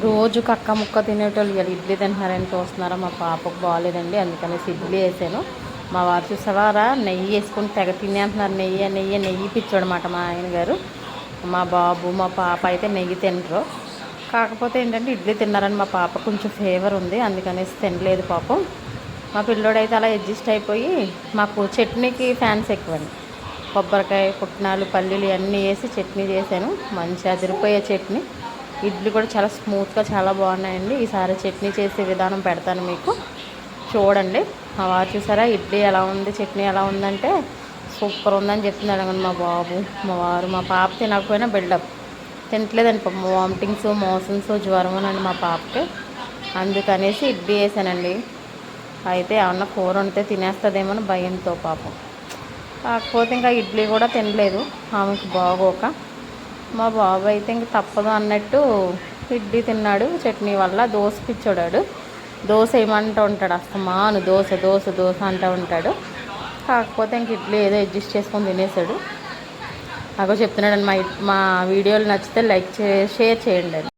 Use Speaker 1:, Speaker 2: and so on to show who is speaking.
Speaker 1: రోజు కక్క ముక్క తినేటోళ్ళు ఇవాళ ఇడ్లీ తింటున్నారని చూస్తున్నారా. మా పాపకు బాగాలేదండి, అందుకనేసి ఇడ్లీ వేసాను. మా వారు చూసేవారా నెయ్యి వేసుకుని తెగ తినేస్తున్నారు. నెయ్యి నెయ్యి నెయ్యి పిచ్చోడు అనమాట మా ఆయన గారు. మా బాబు మా పాప అయితే నెయ్యి తినరు. కాకపోతే ఏంటంటే ఇడ్లీ తిన్నారని మా పాప కొంచెం ఫీవర్ ఉంది, అందుకనేసి తినలేదు పాపం. మా పిల్లోడైతే అలా అడ్జస్ట్ అయిపోయి మాకు చట్నీకి ఫ్యాన్స్ ఎక్కువండి. కొబ్బరికాయ పుట్నాలు పల్లీలు అన్నీ వేసి చట్నీ చేశాను. మంచి అదిరిపోయే చట్నీ. ఇడ్లీ కూడా చాలా స్మూత్గా చాలా బాగున్నాయండి. ఈసారి చట్నీ చేసే విధానం పెడతాను మీకు, చూడండి. మా వారు చూసారా ఇడ్లీ ఎలా ఉంది చట్నీ ఎలా ఉందంటే సూపర్ ఉందని చెప్తున్నాడు కానీ మా బాబు మా వారు. మా పాప తినకపోయినా బిల్డప్ తినట్లేదండి పాపం. వామిటింగ్స్ మోషన్స్ జ్వరం అండి మా పాపకి, అందుకనేసి ఇడ్లీ వేసానండి. అయితే ఏమన్నా కూర వండితే తినేస్తుందేమో అని భయంతో పాపం. కాకపోతే ఇంకా ఇడ్లీ కూడా తినలేదు ఆమెకు బాగోక. మా బాబు అయితే ఇంక తప్పదు అన్నట్టు ఇడ్లీ తిన్నాడు చట్నీ వల్ల. దోశ పిచ్చోడాడు, దోశ వేయమంటూ ఉంటాడు అస్తమాను, దోశ దోశ దోశ అంటూ ఉంటాడు. కాకపోతే ఇంక ఇడ్లీ ఏదో అడ్జస్ట్ చేసుకొని తినేసాడు. నాకు చెప్తున్నాడు మా వీడియోలు నచ్చితే లైక్ షేర్ చేయండి.